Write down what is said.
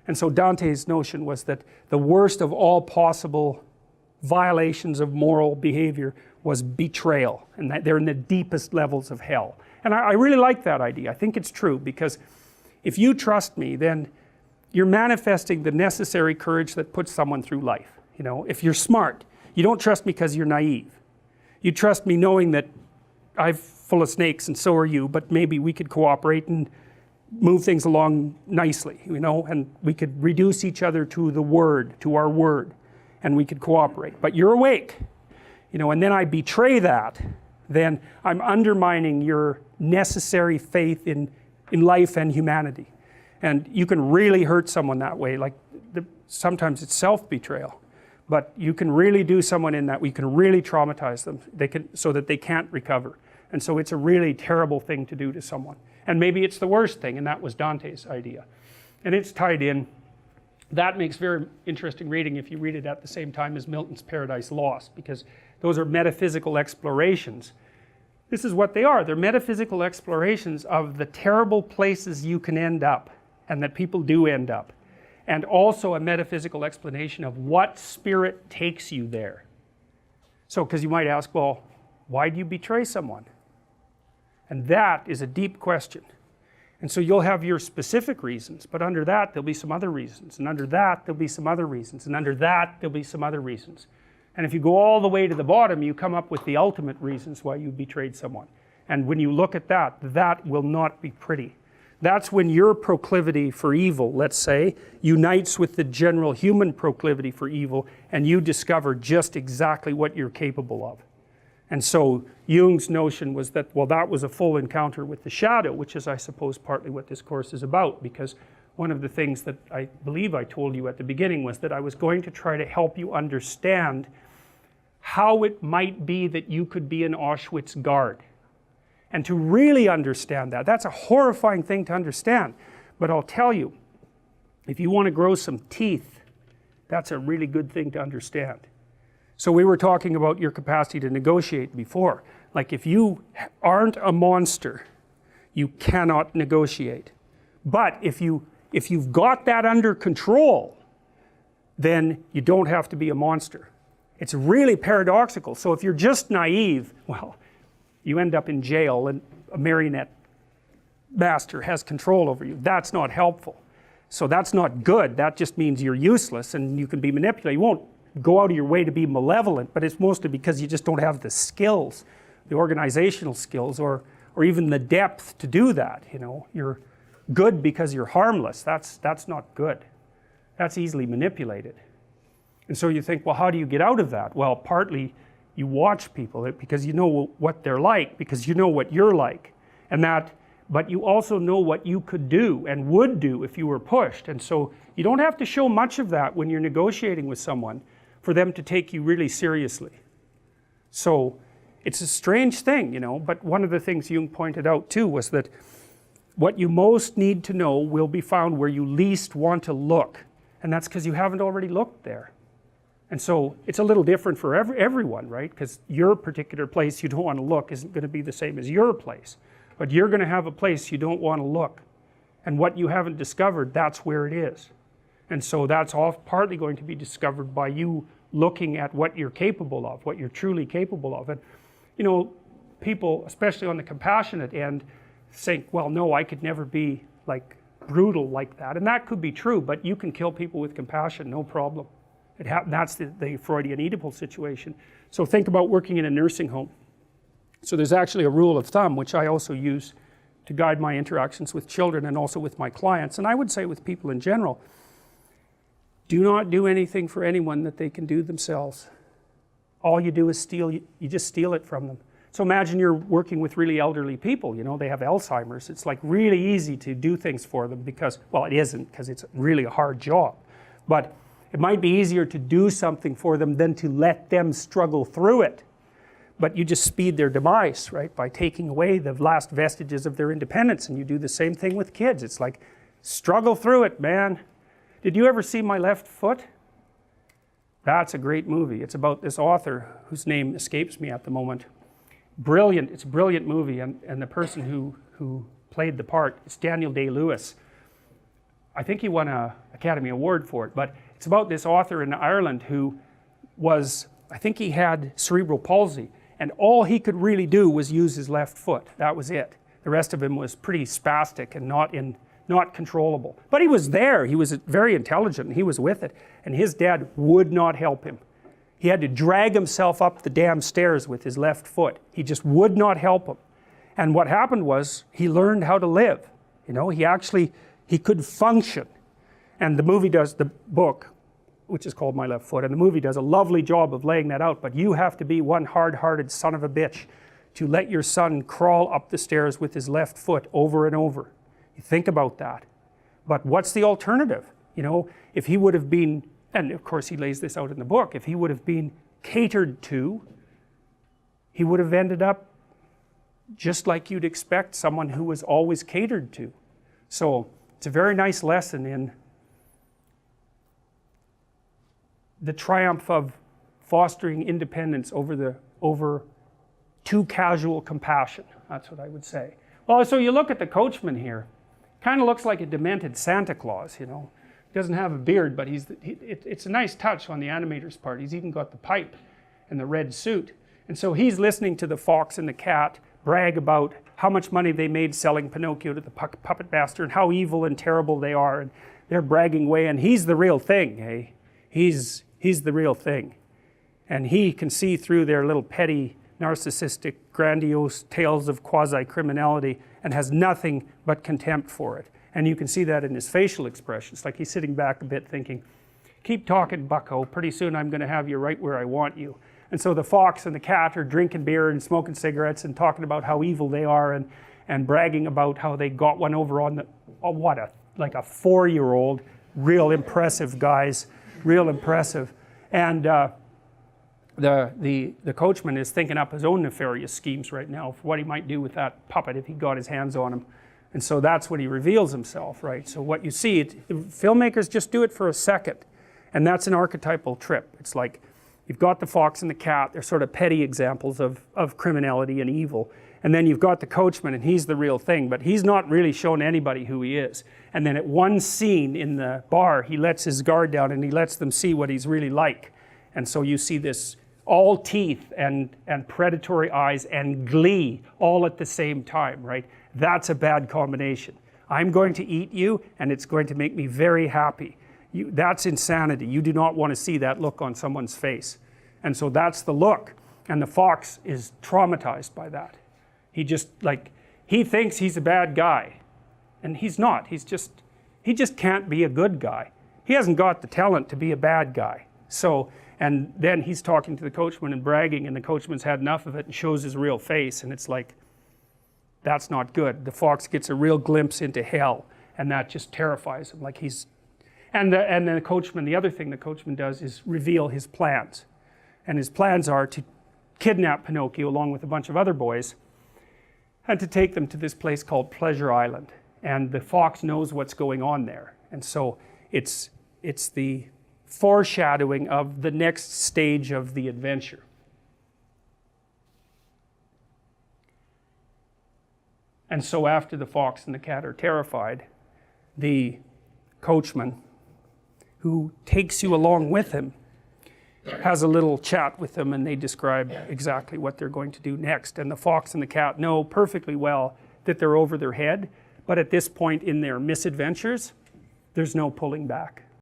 And so Dante's notion was that the worst of all possible violations of moral behavior was betrayal, and that they're in the deepest levels of hell. And I really like that idea. I think it's true, because if you trust me, then you're manifesting the necessary courage that puts someone through life. You know, if you're smart, you don't trust me because you're naive. You trust me knowing that I'm full of snakes and so are you, but maybe we could cooperate and move things along nicely, you know, and we could reduce each other to the word, to our word, and we could cooperate. But you're awake, you know, and then I betray that, then I'm undermining your necessary faith in life and humanity. And you can really hurt someone that way. Like sometimes it's self-betrayal, but you can really do someone in that. We can really traumatize them so that they can't recover. And so it's a really terrible thing to do to someone. And maybe it's the worst thing, and that was Dante's idea. And it's tied in. That makes very interesting reading if you read it at the same time as Milton's Paradise Lost, because those are metaphysical explorations. This is what they are. They're metaphysical explorations of the terrible places you can end up, and that people do end up. And also a metaphysical explanation of what spirit takes you there. So, because you might ask, well, why do you betray someone? And that is a deep question. And so you'll have your specific reasons, but under that there'll be some other reasons, and under that there'll be some other reasons, and under that there'll be some other reasons. And if you go all the way to the bottom, you come up with the ultimate reasons why you betrayed someone. And when you look at that, that will not be pretty. That's when your proclivity for evil, let's say, unites with the general human proclivity for evil, and you discover just exactly what you're capable of. And so Jung's notion was that, well, that was a full encounter with the shadow, which is, I suppose, partly what this course is about, because one of the things that I believe I told you at the beginning was that I was going to try to help you understand how it might be that you could be an Auschwitz guard. And to really understand that, that's a horrifying thing to understand. But I'll tell you, if you want to grow some teeth, that's a really good thing to understand. So we were talking about your capacity to negotiate before. Like if you aren't a monster, you cannot negotiate. But if you've got that under control, then you don't have to be a monster. It's really paradoxical. So if you're just naive, well, you end up in jail and a marionette master has control over you. That's not helpful. So that's not good. That just means you're useless and you can be manipulated. You won't go out of your way to be malevolent, but it's mostly because you just don't have the skills, the organizational skills, or even the depth to do that. You know, you're good because you're harmless. That's not good. That's easily manipulated. And so you think, well, how do you get out of that? Well, partly you watch people because you know what they're like, because you know what you're like, but you also know what you could do and would do if you were pushed. And so you don't have to show much of that when you're negotiating with someone for them to take you really seriously. So it's a strange thing, you know, but one of the things Jung pointed out too was that what you most need to know will be found where you least want to look, and that's because you haven't already looked there. And so it's a little different for everyone, right? Because your particular place you don't want to look isn't going to be the same as your place, but you're going to have a place you don't want to look, and what you haven't discovered, that's where it is. And so that's all partly going to be discovered by you looking at what you're capable of, what you're truly capable of. And you know, people, especially on the compassionate end, think, well, no, I could never be like brutal like that. And that could be true, but you can kill people with compassion, no problem. That's the Freudian Oedipal situation. So think about working in a nursing home. So there's actually a rule of thumb, which I also use to guide my interactions with children and also with my clients, and I would say with people in general. Do not do anything for anyone that they can do themselves. All you do is steal, you just steal it from them. So imagine you're working with really elderly people, you know, they have Alzheimer's. It's like really easy to do things for them because, well, it isn't, because it's really a hard job. But it might be easier to do something for them than to let them struggle through it. But you just speed their demise, right, by taking away the last vestiges of their independence. And you do the same thing with kids. It's like, struggle through it, man. Did you ever see My Left Foot? That's a great movie. It's about this author whose name escapes me at the moment. Brilliant, it's a brilliant movie, and the person who played the part is Daniel Day-Lewis. I think he won Academy Award for it, but it's about this author in Ireland who was, I think he had cerebral palsy, and all he could really do was use his left foot. That was it. The rest of him was pretty spastic and not controllable. But he was there, he was very intelligent, and he was with it, and his dad would not help him. He had to drag himself up the damn stairs with his left foot. He just would not help him. And what happened was, he learned how to live. You know, he could function. And the movie does, the book, which is called My Left Foot, and the movie does a lovely job of laying that out, but you have to be one hard-hearted son of a bitch to let your son crawl up the stairs with his left foot over and over. You think about that. But what's the alternative? You know, if he would have been, and of course he lays this out in the book, if he would have been catered to, he would have ended up just like you'd expect someone who was always catered to. So it's a very nice lesson in the triumph of fostering independence over too casual compassion. That's what I would say. Well, so you look at the coachman here, kind of looks like a demented Santa Claus, you know. He doesn't have a beard, but it's a nice touch on the animator's part. He's even got the pipe and the red suit. And so he's listening to the fox and the cat brag about how much money they made selling Pinocchio to the puppet master and how evil and terrible they are, and they're bragging away, and he's the real thing, eh? He's the real thing. And he can see through their little petty, narcissistic, grandiose tales of quasi-criminality and has nothing but contempt for it. And you can see that in his facial expressions, like he's sitting back a bit thinking, keep talking, bucko, pretty soon I'm going to have you right where I want you. And so the fox and the cat are drinking beer and smoking cigarettes and talking about how evil they are, and bragging about how they got one over on like a 4-year-old, real impressive guys, real impressive. And the coachman is thinking up his own nefarious schemes right now for what he might do with that puppet if he got his hands on him. And so that's when he reveals himself, right? So what you see, filmmakers just do it for a second, and that's an archetypal trip. It's like, you've got the fox and the cat, they're sort of petty examples of criminality and evil. And then you've got the coachman, and he's the real thing, but he's not really shown anybody who he is. And then at one scene in the bar, he lets his guard down and he lets them see what he's really like. And so you see this all teeth and predatory eyes and glee all at the same time, right? That's a bad combination. I'm going to eat you, and it's going to make me very happy. That's insanity. You do not want to see that look on someone's face. And so that's the look. And the fox is traumatized by that. He thinks he's a bad guy. And he's not. He just can't be a good guy. He hasn't got the talent to be a bad guy. So, and then he's talking to the coachman and bragging, and the coachman's had enough of it and shows his real face, and it's like, that's not good. The fox gets a real glimpse into hell, and that just terrifies him. Like and then the coachman, the other thing the coachman does is reveal his plans. And his plans are to kidnap Pinocchio along with a bunch of other boys and to take them to this place called Pleasure Island. And the fox knows what's going on there. And so it's the foreshadowing of the next stage of the adventure. And so after the fox and the cat are terrified, the coachman, who takes you along with him, has a little chat with them, and they describe exactly what they're going to do next. And the fox and the cat know perfectly well that they're over their head, but at this point in their misadventures, there's no pulling back.